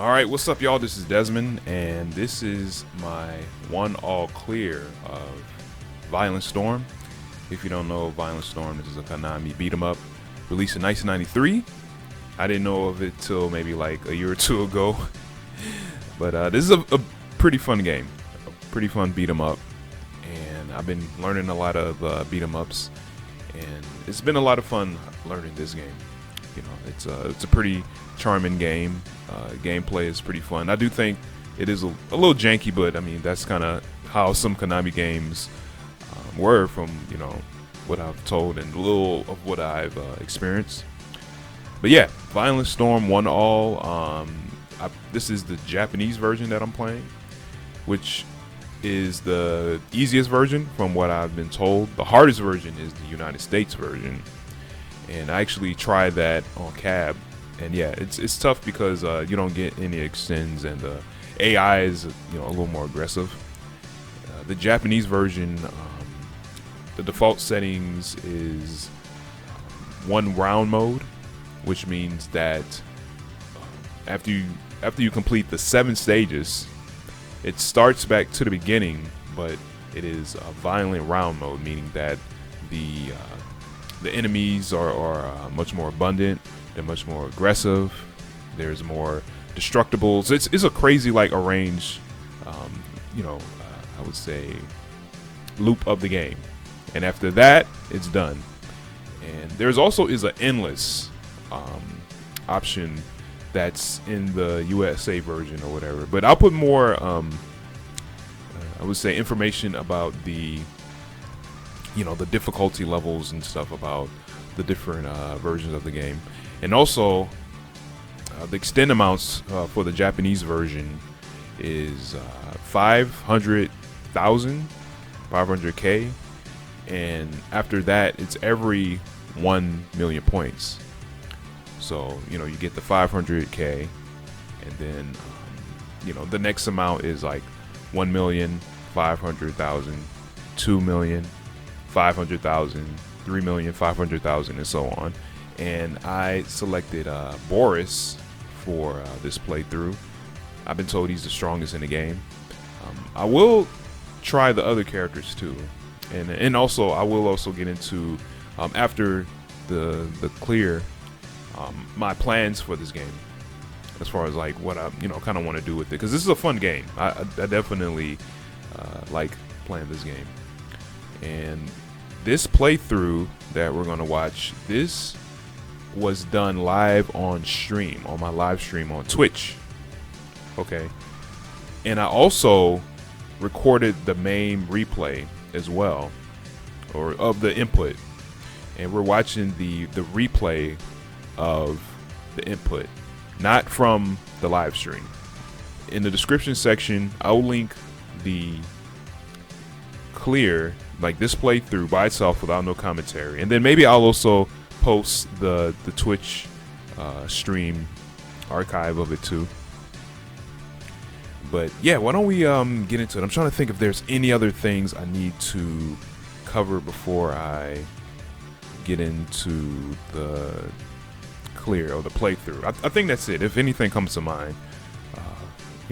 All right, what's up, y'all? This is Desmond, and this is my one all clear of Violent Storm. If you don't know, Violent Storm, this is a Konami beat 'em up released in 1993. I didn't know of it till maybe like a year or two ago, but this is a pretty fun game, a pretty fun beat 'em up, and I've been learning a lot of beat 'em ups, and it's been a lot of fun learning this game. You know, it's a pretty charming game. Gameplay is pretty fun. I do think it is a little janky, but I mean that's kind of how some Konami games were from what I've told and a little of what I've experienced. But yeah, Violent Storm 1-all. This is the Japanese version that I'm playing, which is the easiest version from what I've been told. The hardest version is the United States version, and I actually tried that on cab. And yeah, it's tough because you don't get any extends, and the AI is a little more aggressive. The Japanese version, the default settings is one round mode, which means that after you complete the 7 stages, it starts back to the beginning, but it is a violent round mode, meaning that the enemies are much more abundant. They're much more aggressive. There's more destructibles. It's a crazy arranged, I would say, loop of the game. And after that, it's done. And there's also is an endless option that's in the USA version or whatever. But I'll put more, I would say, information about the difficulty levels and stuff about the different versions of the game. And also, the extend amounts for the Japanese version is 500,000, 500K, and after that, it's every 1 million points. So you get the 500K, and then the next amount is like 1,500,000, 2 million, 500,000, 3 million, 500,000, and so on. And I selected Boris for this playthrough. I've been told he's the strongest in the game. I will try the other characters too, and also I will also get into after the clear my plans for this game, as far as what I kind of want to do with it, because this is a fun game. I definitely like playing this game, and this playthrough that we're gonna watch, this was done live on stream, on my live stream on Twitch. Okay. And I also recorded the main replay as well, or of the input. And we're watching the replay of the input, not from the live stream. In the description section, I'll link the clear, this playthrough by itself without no commentary. And then maybe I'll also post the Twitch stream archive of it too. But yeah, why don't we get into it? I'm trying to think if there's any other things I need to cover before I get into the clear or the playthrough. I think that's it. If anything comes to mind,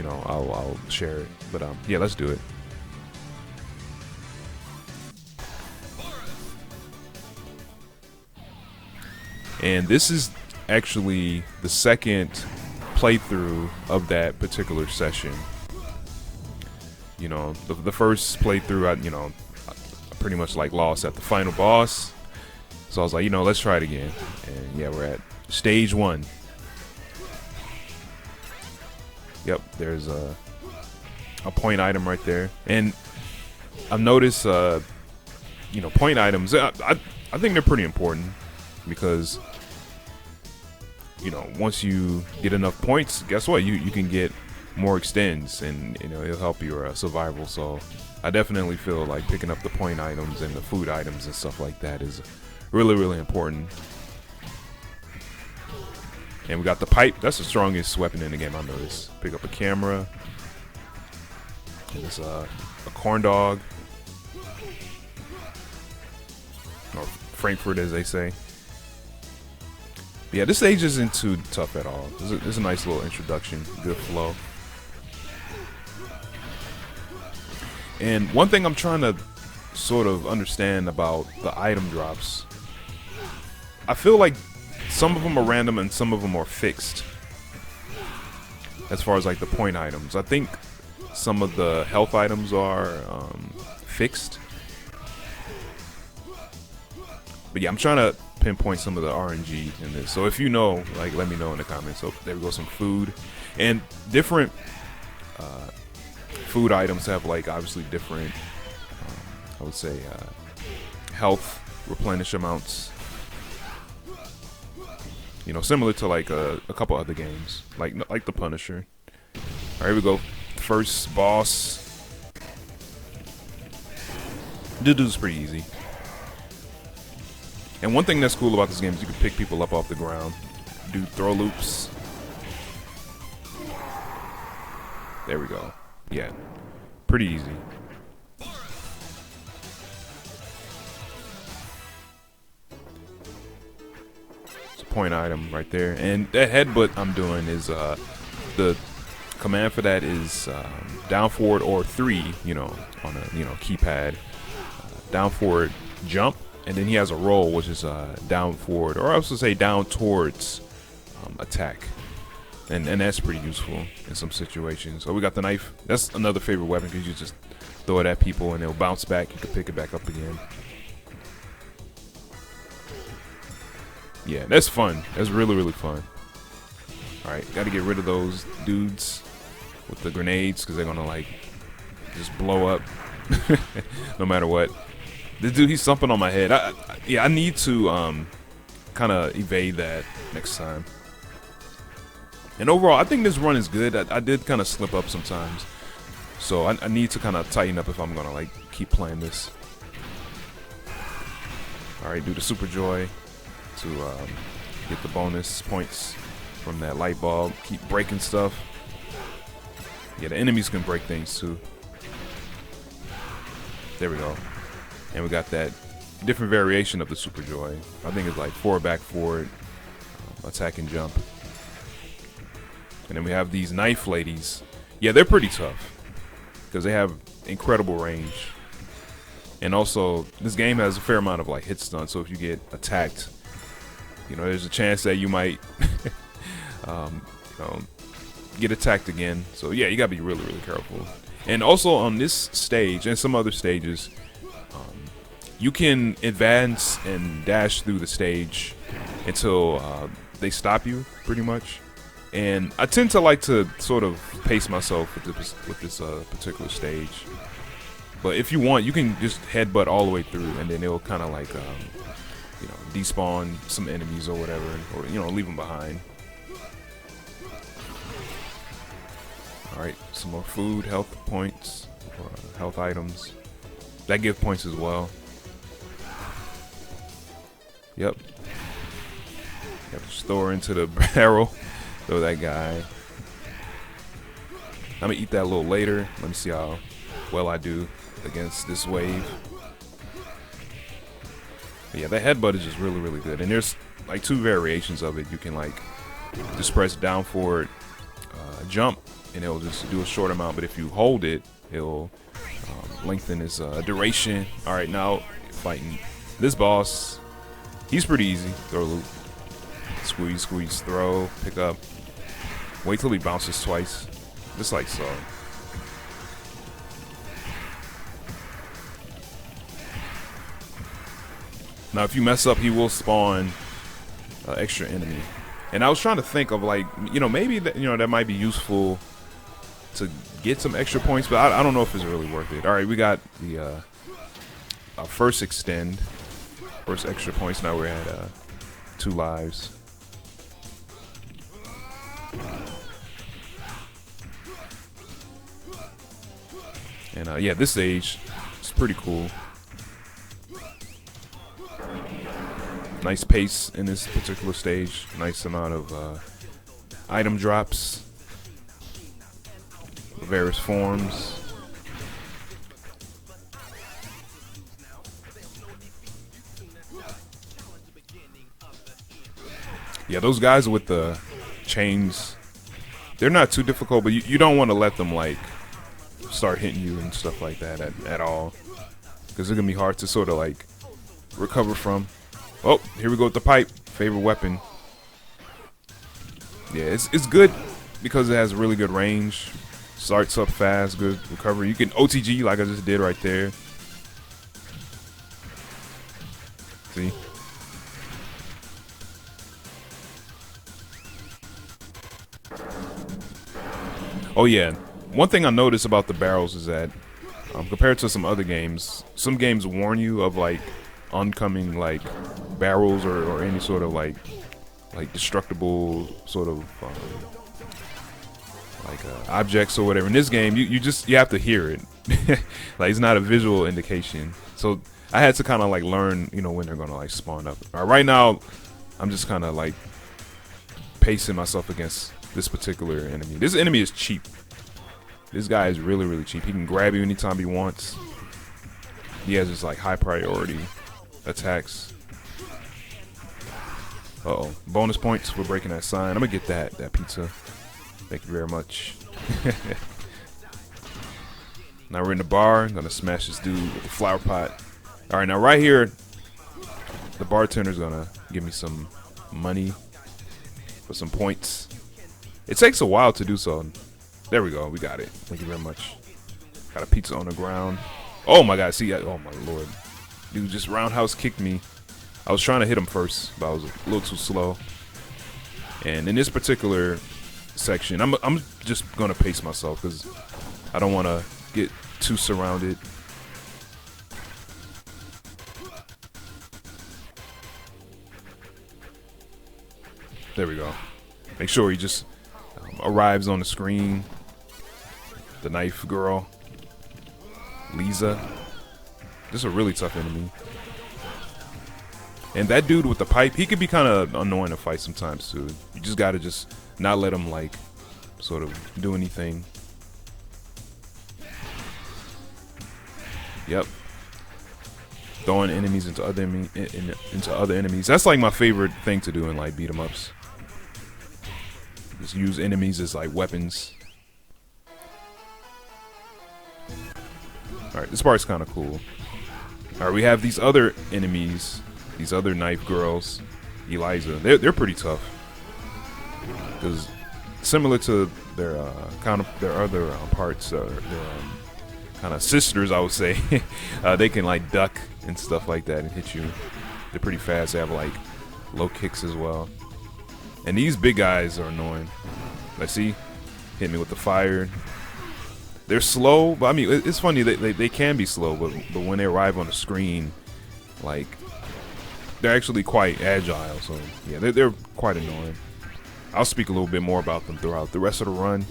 I'll share it. But yeah, let's do it. And this is actually the second playthrough of that particular session. The first playthrough, I pretty much lost at the final boss. So I was like, let's try it again. And yeah, we're at stage 1. Yep, there's a point item right there. And I've noticed, point items, I think they're pretty important, because once you get enough points, guess what, you can get more extends, and it'll help your survival. So I definitely feel like picking up the point items and the food items and stuff like that is really, really important. And we got the pipe. That's the strongest weapon in the game, I noticed. Pick up a camera, and it's a corn dog, or Frankfurt as they say. Yeah, this stage isn't too tough at all. It's a nice little introduction, good flow. And one thing I'm trying to sort of understand about the item drops, I feel like some of them are random and some of them are fixed. As far as like the point items, I think some of the health items are fixed. But yeah, I'm trying to pinpoint some of the RNG in this. So if you know, like, let me know in the comments. So there we go, some food. And different food items have like obviously different, I would say, health replenish amounts. You know, similar to like a couple other games, like the Punisher. All right, here we go. First boss. This dude's pretty easy. And one thing that's cool about this game is you can pick people up off the ground, do throw loops. There we go. Yeah, pretty easy. It's a point item right there. And that headbutt I'm doing is the command for that is down forward or 3, you know, on a keypad. Down forward jump, and then he has a roll, which is down forward, or I also say down towards attack. And that's pretty useful in some situations. So we got the knife. That's another favorite weapon because you just throw it at people and they'll bounce back. You can pick it back up again. Yeah, that's fun. That's really, really fun. All right, got to get rid of those dudes with the grenades because they're gonna like just blow up no matter what. This dude, he's thumping on my head. Yeah, I need to kind of evade that next time. And overall, I think this run is good. I did kind of slip up sometimes, so I need to kind of tighten up if I'm gonna like keep playing this. All right, do the super joy to get the bonus points from that light bulb. Keep breaking stuff. Yeah, the enemies can break things too. There we go. And we got that different variation of the super joy. I think it's like forward, back, forward, attack and jump. And then we have these knife ladies. Yeah, they're pretty tough because they have incredible range. And also, this game has a fair amount of like hit stun. So if you get attacked, you know, there's a chance that you might, get attacked again. So yeah, you gotta be really, really careful. And also on this stage and some other stages, you can advance and dash through the stage until they stop you, pretty much. And I tend to like to sort of pace myself with this particular stage. But if you want, you can just headbutt all the way through, and then it'll kind of like, despawn some enemies or whatever, or leave them behind. All right, some more food, health points, or health items that give points as well. Yep. Just throw her into the barrel. Throw that guy. I'm gonna eat that a little later. Let me see how well I do against this wave. But yeah, that headbutt is just really, really good. And there's like 2 variations of it. You can like just press down forward, jump, and it'll just do a short amount. But if you hold it, it'll lengthen its duration. All right, now fighting this boss. He's pretty easy. Throw a loop. Squeeze, squeeze, throw, pick up. Wait till he bounces twice. Just like so. Now if you mess up, he will spawn extra enemy. And I was trying to think of like, maybe that, that might be useful to get some extra points, but I don't know if it's really worth it. All right, we got the first extend. First extra points. Now we're at 2 lives. And yeah, this stage is pretty cool. Nice pace in this particular stage. Nice amount of item drops. Various forms. Yeah, those guys with the chains, they're not too difficult, but you don't want to let them like start hitting you and stuff like that at all, because it's gonna be hard to sort of like recover from. Oh, here we go with the pipe. Favorite weapon. Yeah, it's good because it has really good range. Starts up fast, good recovery. You can OTG like I just did right there. See? Oh yeah, one thing I noticed about the barrels is that compared to some other games, some games warn you of like oncoming like barrels or any sort of like destructible sort of objects or whatever. In this game, you have to hear it. Like it's not a visual indication. So I had to kind of like learn, you know, when they're gonna like spawn up. All right, right now, I'm just kind of like pacing myself against this particular enemy. This enemy is cheap. This guy is really, really cheap. He can grab you anytime he wants. He has just like high priority attacks. Uh-oh. Bonus points for breaking that sign. I'm gonna get that pizza. Thank you very much. Now we're in the bar. I'm gonna smash this dude with the flower pot. All right, now right here, the bartender's gonna give me some money for some points. It takes a while to do so. There we go. We got it. Thank you very much. Got a pizza on the ground. Oh my God. See, oh my Lord. Dude just roundhouse kicked me. I was trying to hit him first, but I was a little too slow. And in this particular section, I'm just gonna pace myself because I don't want to get too surrounded. There we go. Make sure he just arrives on the screen. The knife girl, Lisa. This is a really tough enemy. And that dude with the pipe, he could be kind of annoying to fight sometimes too. You just gotta just not let him like sort of do anything. Yep. Throwing enemies into other enemies. That's like my favorite thing to do in like beat 'em ups. Just use enemies as like weapons. Alright, this part's kind of cool. Alright, we have these other enemies. These other knife girls. Eliza. They're pretty tough. Because similar to their other parts, their kind of sisters, I would say. They can like duck and stuff like that and hit you. They're pretty fast. They have like low kicks as well. And these big guys are annoying. Let's see. Hit me with the fire. They're slow, but I mean, it's funny. They can be slow, but when they arrive on the screen, like, they're actually quite agile. So, yeah, they're quite annoying. I'll speak a little bit more about them throughout the rest of the run.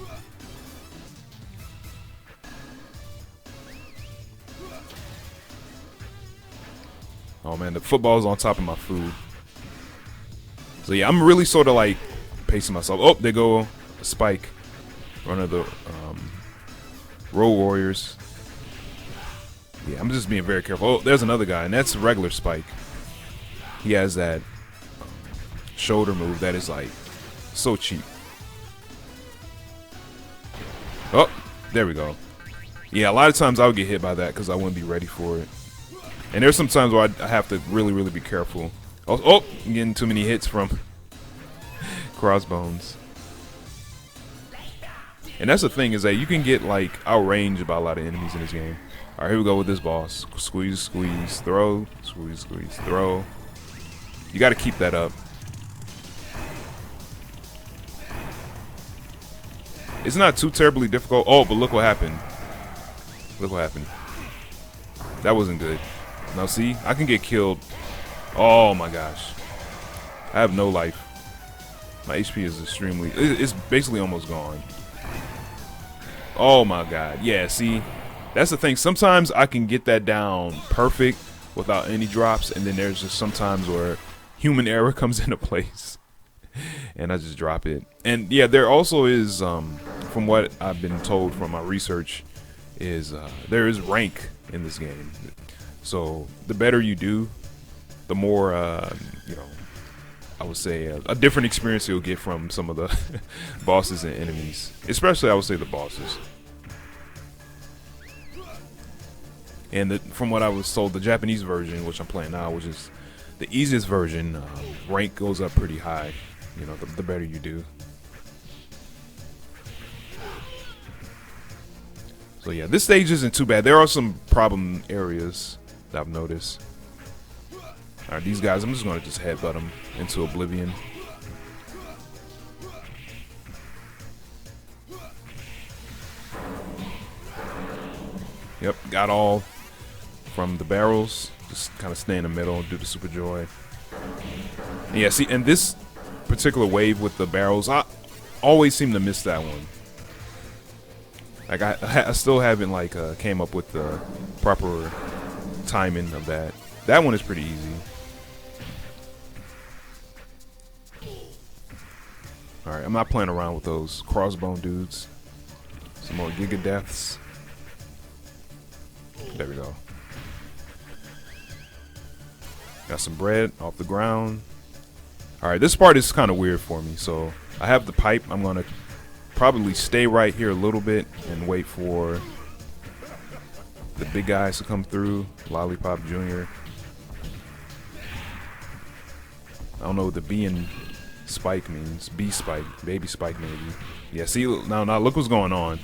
Oh, man, the football's on top of my food. So, yeah, I'm really sort of, like, pacing myself. Oh, there go Spike. One of the Road Warriors. Yeah, I'm just being very careful. Oh, there's another guy, and that's regular Spike. He has that shoulder move that is, like, so cheap. Oh, there we go. Yeah, a lot of times I would get hit by that because I wouldn't be ready for it. And there's some times where I have to really, really be careful. Oh, I'm getting too many hits from crossbones. And that's the thing, is that you can get like outranged by a lot of enemies in this game. All right, here we go with this boss. Squeeze, squeeze, throw. Squeeze, squeeze, throw. You got to keep that up. It's not too terribly difficult. Oh, but look what happened. Look what happened. That wasn't good. Now see, I can get killed. Oh my gosh. I have no life. My HP is extremely, it's basically almost gone. Oh my God. Yeah, see, that's the thing. Sometimes I can get that down perfect without any drops, and then there's just sometimes where human error comes into place and I just drop it. And yeah, there also is, from what I've been told from my research, is there is rank in this game. So the better you do, the more you know, I would say a different experience you'll get from some of the bosses and enemies, especially I would say the bosses. And from what I was told, the Japanese version, which I'm playing now, which is the easiest version, rank goes up pretty high. You know, the better you do. So yeah, this stage isn't too bad. There are some problem areas that I've noticed. Alright, these guys, I'm just going to just headbutt them into oblivion. Yep, got all from the barrels. Just kind of stay in the middle and do the super joy. And yeah, see, and this particular wave with the barrels, I always seem to miss that one. Like I still haven't like came up with the proper timing of that. That one is pretty easy. All right, I'm not playing around with those crossbone dudes. Some more Giga Deaths. There we go. Got some bread off the ground. All right, this part is kind of weird for me. So I have the pipe. I'm gonna probably stay right here a little bit and wait for the big guys to come through. Lollipop Jr. I don't know what the B and Spike means. B Spike, baby Spike maybe. Yeah, see, now look what's going on.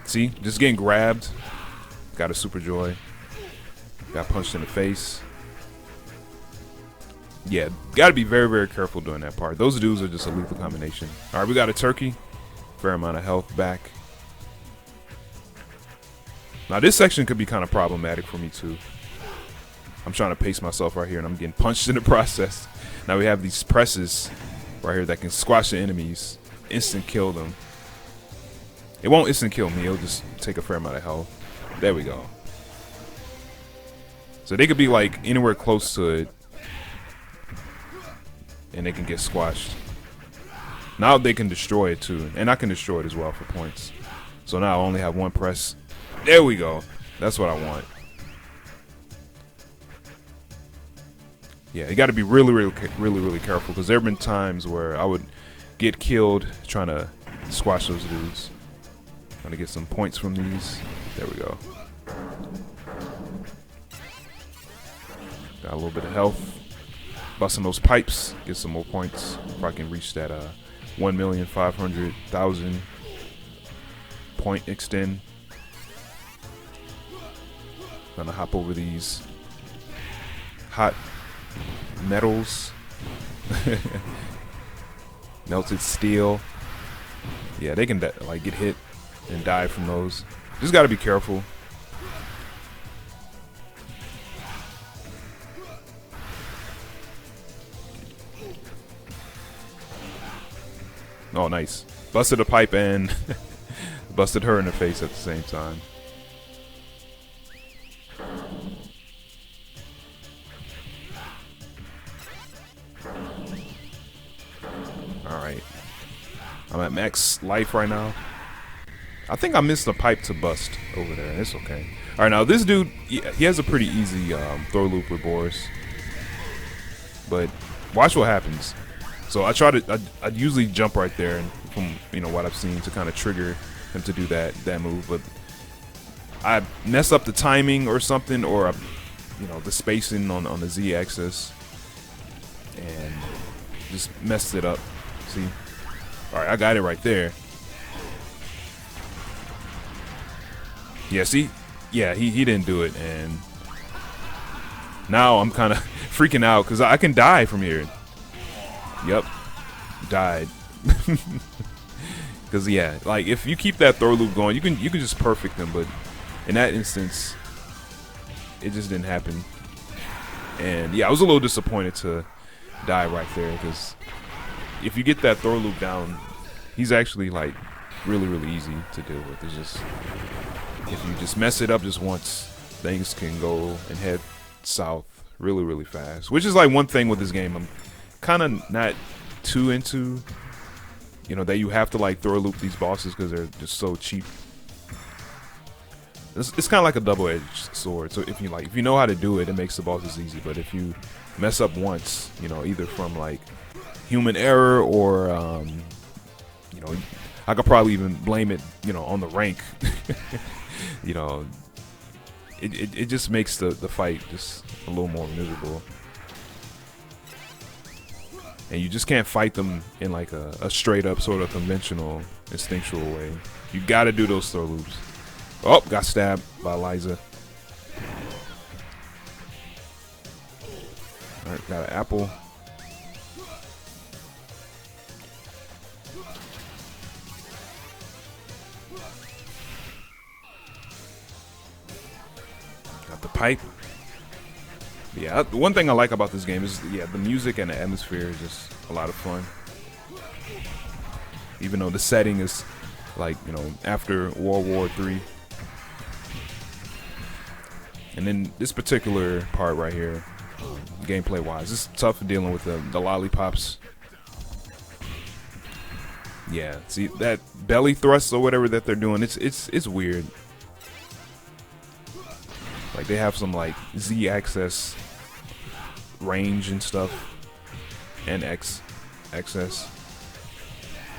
See, just getting grabbed. Got a super joy. Got punched in the face. Yeah, gotta be very, very careful doing that part. Those dudes are just a lethal combination. All right, we got a turkey. Fair amount of health back. Now this section could be kind of problematic for me too. I'm trying to pace myself right here and I'm getting punched in the process. Now we have these presses right here that can squash the enemies, instant kill them. It won't instant kill me, it'll just take a fair amount of health. There we go. So they could be like anywhere close to it and they can get squashed. Now they can destroy it too, and I can destroy it as well for points. So now I only have one press. There we go. That's what I want. Yeah, you got to be really careful because there have been times where I would get killed trying to squash those dudes. Trying to get some points from these. There we go. Got a little bit of health. Busting those pipes, get some more points. If I can reach that 1,500,000 point extend. Gonna hop over these hot metals. Melted steel. Yeah, they can like get hit and die from those. Just gotta be careful. Oh, nice. Busted a pipe and busted her in the face at the same time. Alright. I'm at max life right now. I think I missed a pipe to bust over there. It's okay. Alright, now this dude, he has a pretty easy throw loop with Boris. But watch what happens. So I usually jump right there, and from what I've seen to kind of trigger him to do that move, but I mess up the timing or something, or the spacing on the Z-axis, and just messed it up. See, all right, I got it right there. Yeah, see, yeah, he didn't do it, and now I'm kind of freaking out because I can die from here. Yep, died. Because yeah, like if you keep that throw loop going, you can just perfect them, but in that instance, it just didn't happen. And yeah, I was a little disappointed to die right there because if you get that throw loop down, he's actually like really easy to deal with. It's just if you just mess it up just once, things can go and head south really fast. Which is like one thing with this game I'm kind of not too into, that you have to like throw loop these bosses because they're just so cheap. it's kind of like a double-edged sword. So if you know how to do it, it makes the bosses easy. But if you mess up once, you know, either from like human error or you know, I could probably even blame it, you know, on the rank. You know, it just makes the fight just a little more miserable. And you just can't fight them in like a straight up sort of conventional instinctual way. You gotta do those throw loops. Oh, got stabbed by Eliza. Alright, got an apple. Got the pipe. Yeah, one thing I like about this game is, yeah, the music and the atmosphere is just a lot of fun. Even though the setting is like, you know, after World War III. And then this particular part right here, gameplay wise, it's tough dealing with the lollipops. Yeah, see that belly thrust or whatever that they're doing, it's weird. Like they have some like Z-axis range and stuff, and X-axis.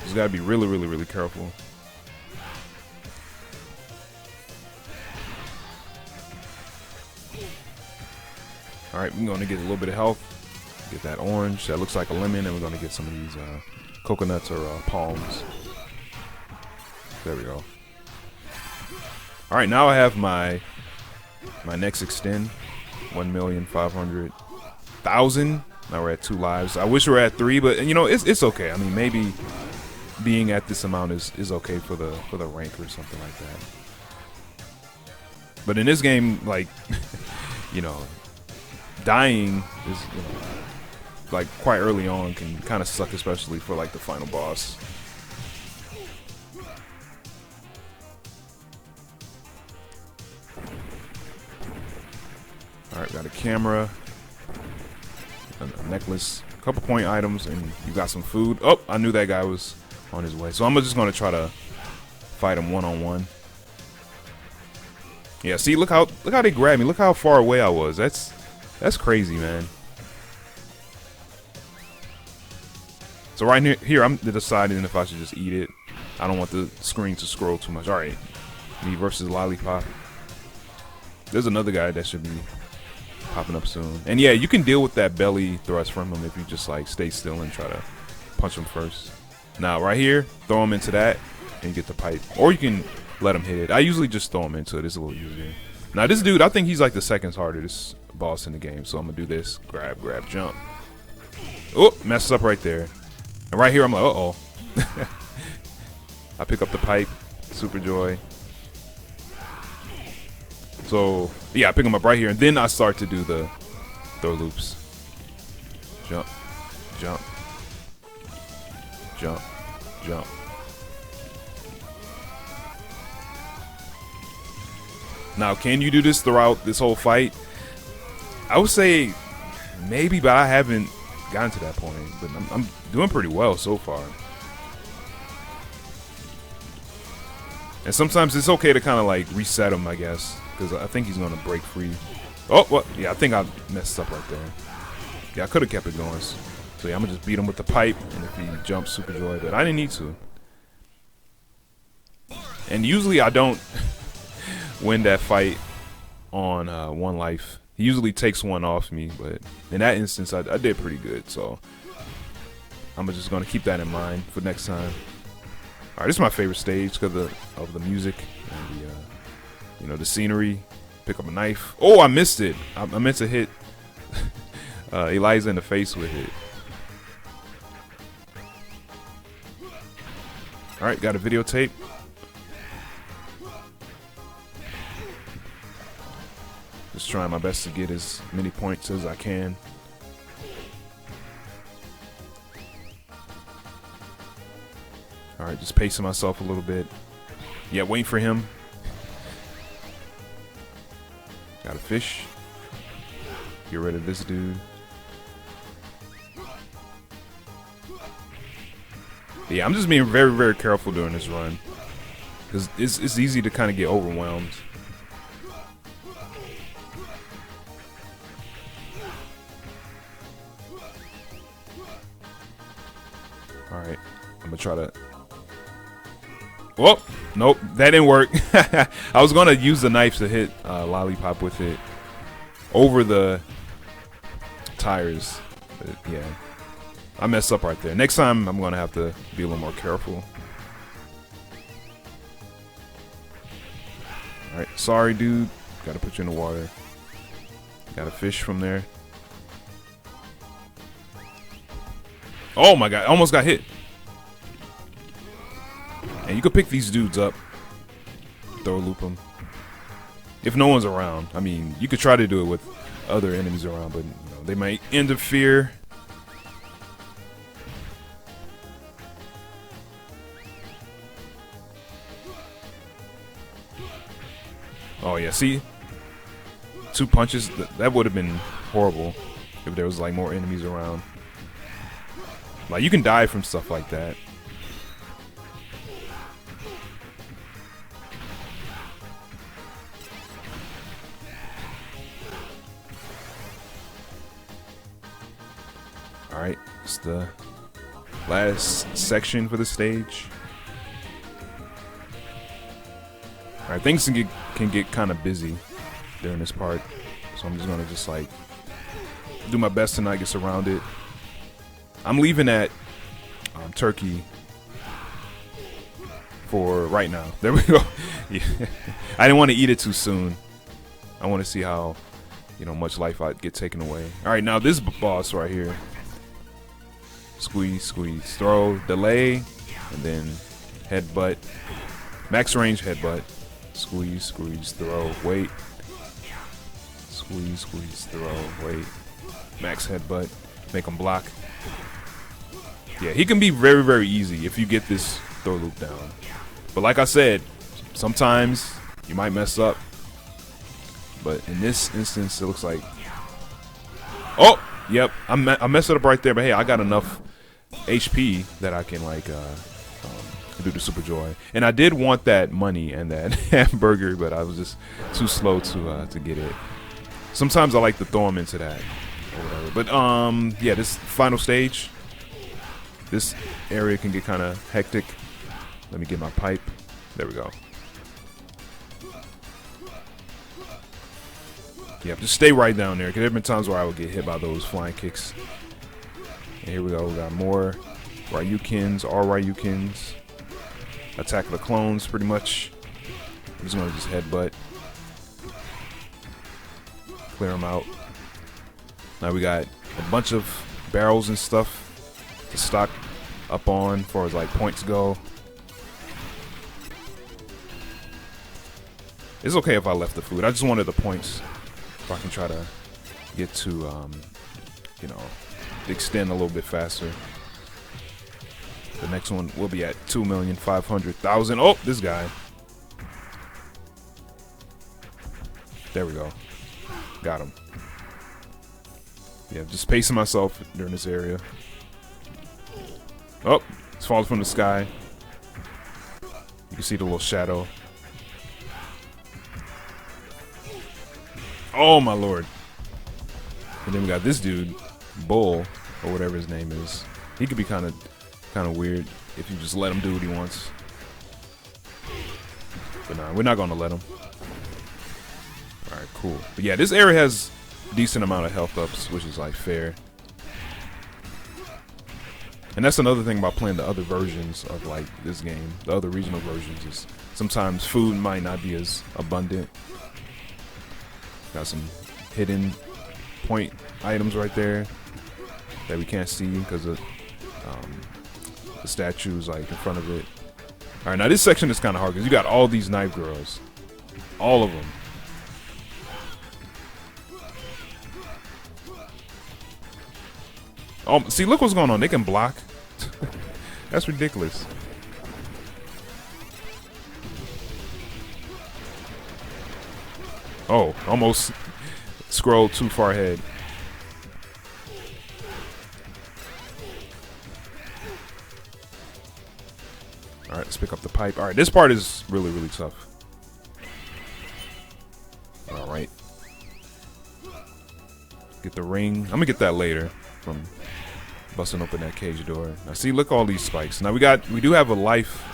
Just gotta be really careful. Alright, we're gonna get a little bit of health. Get that orange, that looks like a lemon, and we're gonna get some of these coconuts or palms. There we go. Alright, now I have my next extend. 1,500,000. Now we're at 2 lives. I wish we were at 3, but you know, it's okay. I mean, maybe being at this amount is okay for the rank or something like that. But in this game, like, you know, dying is, you know, like quite early on can kind of suck, especially for like the final boss. Alright, got a camera, a necklace, a couple point items, and you got some food. Oh, I knew that guy was on his way. So I'm just gonna try to fight him one-on-one. Yeah, see, look how they grabbed me. Look how far away I was. That's crazy, man. So right here, I'm deciding if I should just eat it. I don't want the screen to scroll too much. Alright, me versus Lollipop. There's another guy that should be popping up soon. And yeah, you can deal with that belly thrust from him if you just like stay still and try to punch him first. Now right here, throw him into that and you get the pipe. Or you can let him hit it. I usually just throw him into it. It's a little easier. Now this dude, I think he's like the second hardest boss in the game. So I'm gonna do this. Grab, jump. Oh, messes up right there. And right here I'm like, uh-oh. I pick up the pipe. Super Joy. So yeah, I pick him up right here, and then I start to do the throw loops. Jump, jump, jump, jump. Now, can you do this throughout this whole fight? I would say maybe, but I haven't gotten to that point. But I'm doing pretty well so far. And sometimes it's okay to kind of like reset him, I guess. Because I think he's going to break free. Oh, what? Yeah, I think I messed up right there. Yeah, I could have kept it going. So yeah, I'm going to just beat him with the pipe. And if he jumps, Super Joy. But I didn't need to. And usually I don't win that fight on 1 life. He usually takes 1 off me. But in that instance, I did pretty good. So I'm just going to keep that in mind for next time. All right, this is my favorite stage because of the music and the you know, the scenery. Pick up a knife. Oh, I missed it. I meant to hit Eliza in the face with it. All right, got a videotape. Just trying my best to get as many points as I can. All right, just pacing myself a little bit. Yeah, waiting for him. Got a fish. Get rid of this dude. Yeah, I'm just being very careful during this run. Because it's easy to kind of get overwhelmed. Alright, I'm gonna try to... Oh, nope, that didn't work. I was gonna use the knife to hit Lollipop with it over the tires. But yeah, I messed up right there. Next time, I'm gonna have to be a little more careful. Alright, sorry dude. Gotta put you in the water. Gotta fish from there. Oh my god, almost got hit. And you could pick these dudes up. Throw loop them. If no one's around. I mean, you could try to do it with other enemies around, but you know, they might interfere. Oh yeah, see? 2 punches, that would have been horrible if there was like more enemies around. Like, you can die from stuff like that. Alright, it's the last section for the stage. Alright, things can get kind of busy during this part. So I'm just gonna like do my best to not get surrounded. I'm leaving at Turkey for right now. There we go. Yeah. I didn't want to eat it too soon. I want to see how, you know, much life I'd get taken away. All right, now this boss right here. Squeeze, squeeze, throw, delay, and then headbutt. Max range headbutt. Squeeze, squeeze, throw, wait. Squeeze, squeeze, throw, wait. Max headbutt. Make him block. Yeah, he can be very, very easy if you get this throw loop down. But like I said, sometimes you might mess up. But in this instance, it looks like... Oh! Yep, I messed it up right there. But hey, I got enough HP that I can like do the Super Joy. And I did want that money and that hamburger, but I was just too slow to get it. Sometimes I like to throw them into that or whatever. But yeah, this final stage, this area can get kind of hectic. Let me get my pipe. There we go. Yeah, just stay right down there, because there have been times where I would get hit by those flying kicks. And here we go. We got more Ryukins, all Ryukins. Attack the clones, pretty much. I'm just going to headbutt. Clear them out. Now we got a bunch of barrels and stuff to stock up on as far as like points go. It's okay if I left the food. I just wanted the points so I can try to get to, you know, extend a little bit faster. The next one will be at 2,500,000. Oh, this guy. There we go. Got him. Yeah, just pacing myself during this area. Oh, it's falling from the sky. You can see the little shadow. Oh my lord. And then we got this dude, Bull, or whatever his name is. He could be kind of weird if you just let him do what he wants. But nah, we're not gonna let him. Alright, cool. But yeah, this area has a decent amount of health ups, which is like fair. And that's another thing about playing the other versions of like this game, the other regional versions, is sometimes food might not be as abundant. Got some hidden point items right there that we can't see because of the statues like in front of it. All right, now this section is kind of hard because you got all these knife girls, all of them. Oh, see, look what's going on. They can block. That's ridiculous. Oh, almost scrolled too far ahead. All right, let's pick up the pipe. All right, this part is really, really tough. All right. Get the ring. I'm gonna get that later from Busting open that cage door. Now see, look all these spikes. Now we do have a life,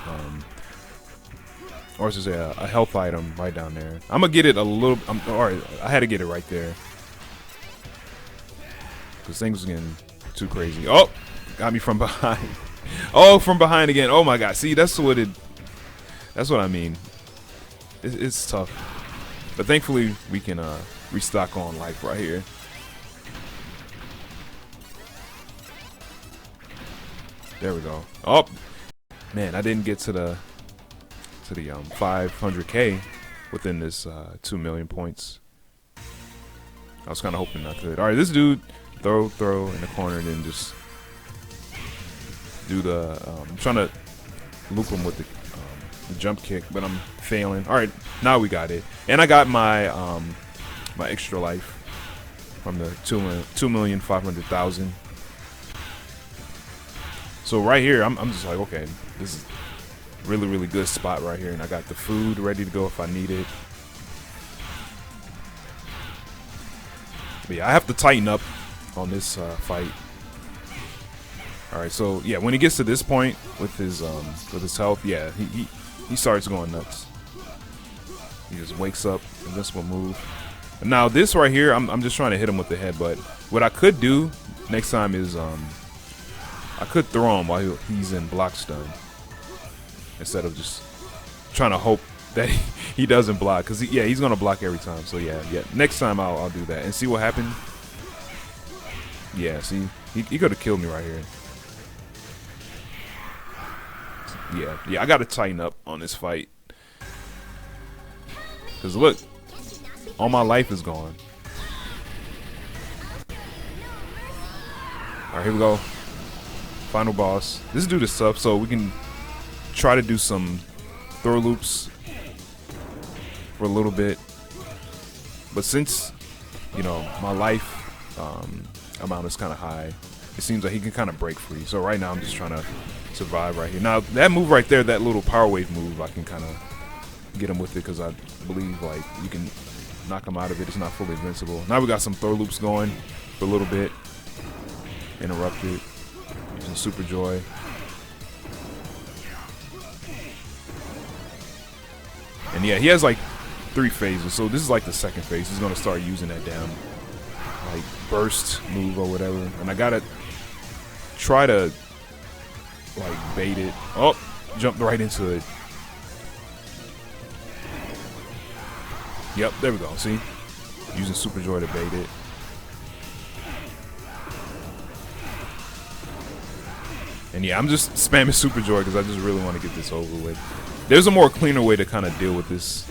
or is it a health item right down there. I'm gonna get it a little. Alright, I had to get it right there because things was getting too crazy. Oh, got me from behind. Oh, from behind again. Oh my god. See, that's what I mean. It's tough, but thankfully we can restock on life right here. There we go. Oh man, I didn't get to the 500k within this 2 million points. I was kind of hoping I could. All right, this dude throw in the corner and then just do the. I'm trying to loop him with the jump kick, but I'm failing. All right, now we got it, and I got my my extra life from the 2,500,000. So right here, I'm just like, okay, this is really good spot right here, and I got the food ready to go if I need it. But yeah, I have to tighten up on this fight. All right, so yeah, when he gets to this point with his health, yeah, he starts going nuts. He just wakes up, invincible move. And now this right here, I'm just trying to hit him with the headbutt. What I could do next time is I could throw him while he's in block stun instead of just trying to hope that he doesn't block, because he's gonna block every time. So yeah, next time I'll do that and see what happened. Yeah, see, he could have killed me right here. Yeah, I gotta tighten up on this fight, because look, all my life is gone. All right, here we go. Final boss. This dude is tough, so we can try to do some throw loops for a little bit. But since, you know, my life amount is kind of high, it seems like he can kind of break free. So right now I'm just trying to survive right here. Now that move right there, that little power wave move, I can kind of get him with it, because I believe like you can knock him out of it. It's not fully invincible. Now we got some throw loops going for a little bit. Interrupted. Using Super Joy. And yeah, he has like 3 phases, so this is like the second phase. He's gonna start using that damn like burst move or whatever, and I gotta try to like bait it. Oh, jumped right into it. Yep, there we go. See, using Super Joy to bait it. And yeah, I'm just spamming Super Joy because I just really want to get this over with. There's a more cleaner way to kind of deal with this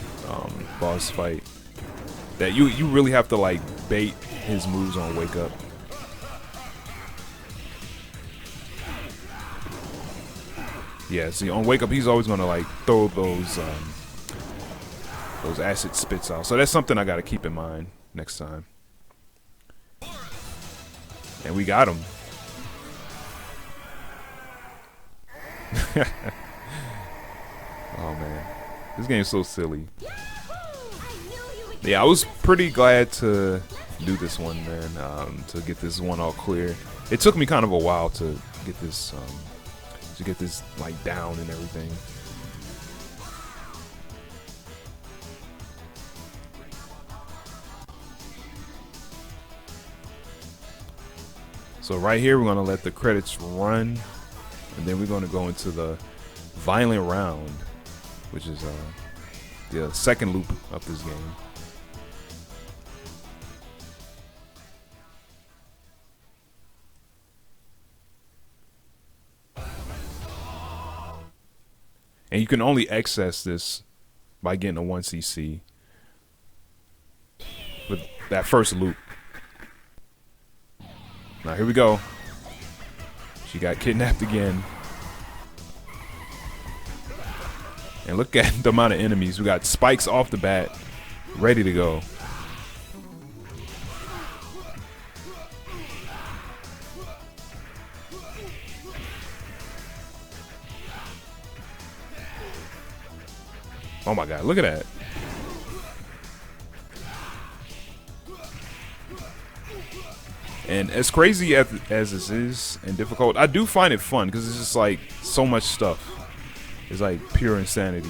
boss fight. That you really have to like bait his moves on Wake Up. Yeah, see, on Wake Up, he's always gonna like throw those acid spits out. So that's something I gotta keep in mind next time. And we got him. Oh man, this game's so silly. Yeah, I was pretty glad to do this one, man. To get this one all clear. It took me kind of a while to get this like down and everything. So right here, we're gonna let the credits run, and then we're gonna go into the violent round, which is the second loop of this game. And you can only access this by getting a 1cc with that first loop. Now here we go. She got kidnapped again. And look at the amount of enemies. We got spikes off the bat, ready to go. Oh my god, look at that. And as crazy as this is and difficult, I do find it fun because it's just like so much stuff. It's like pure insanity.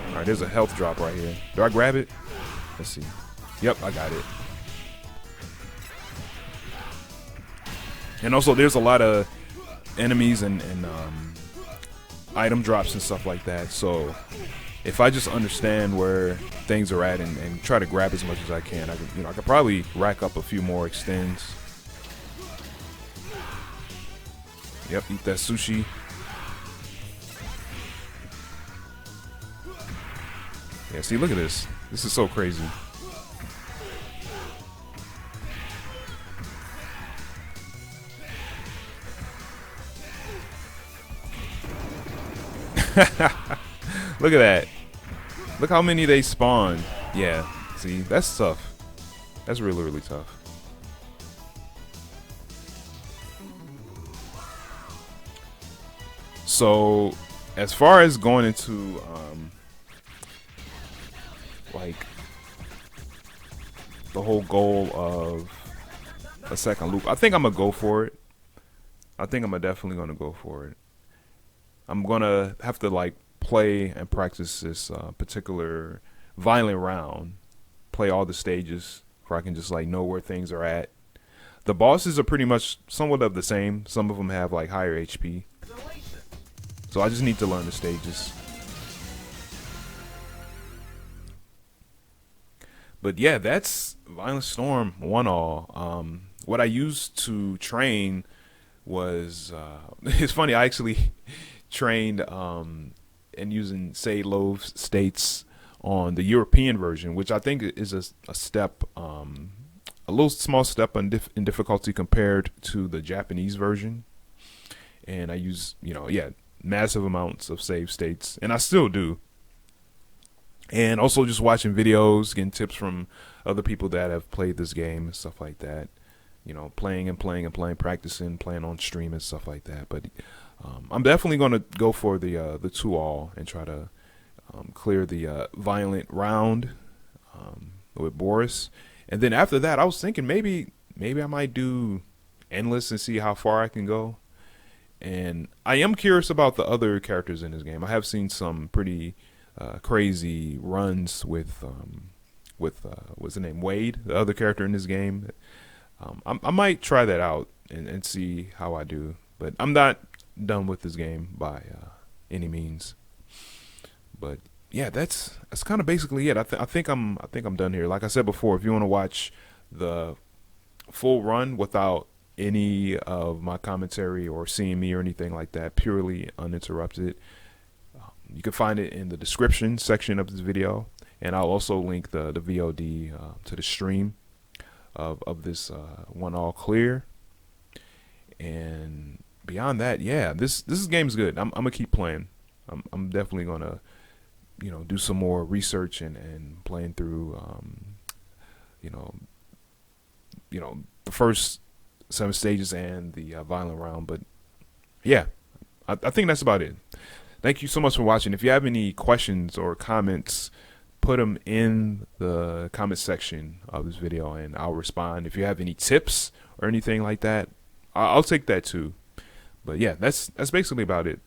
All right, there's a health drop right here. Do I grab it? Let's see. Yep, I got it. And also, there's a lot of enemies and item drops and stuff like that. So if I just understand where things are at and try to grab as much as I can, I could probably rack up a few more extends. Yep, eat that sushi. Yeah, see, look at this. This is so crazy. Look at that. Look how many they spawned. Yeah, see, that's tough. That's really, really tough. So, as far as going into, like, the whole goal of a second loop, I think I'm going to go for it. I think I'm definitely going to go for it. I'm going to have to, like, play and practice this particular violent round. Play all the stages where I can just, like, know where things are at. The bosses are pretty much somewhat of the same. Some of them have, like, higher HP. So I just need to learn the stages. But yeah, that's Violent Storm 1-all. What I used to train was it's funny, I actually trained and using say low states on the European version, which I think is a step, a little small step in difficulty compared to the Japanese version. And I use, massive amounts of save states, and I still do. And also just watching videos, getting tips from other people that have played this game and stuff like that. Playing and playing and playing, practicing, playing on stream and stuff like that. But I'm definitely going to go for the 2-all and try to clear the violent round with Boris. And then after that, I was thinking maybe I might do endless and see how far I can go. And I am curious about the other characters in this game. I have seen some pretty crazy runs with what's the name, Wade, the other character in this game. I might try that out and see how I do. But I'm not done with this game by any means. But yeah, that's kind of basically it. I think I'm done here. Like I said before, if you want to watch the full run without any of my commentary or seeing me or anything like that, purely uninterrupted, you can find it in the description section of this video, and I'll also link the VOD to the stream of this 1-all clear. And beyond that, yeah, this game's good. I'm gonna keep playing. I'm definitely gonna do some more research and playing through the first 7 stages and the violent round. But yeah, I think that's about it. Thank you so much for watching. If you have any questions or comments, put them in the comment section of this video and I'll respond. If you have any tips or anything like that, I'll take that too. But yeah, that's basically about it.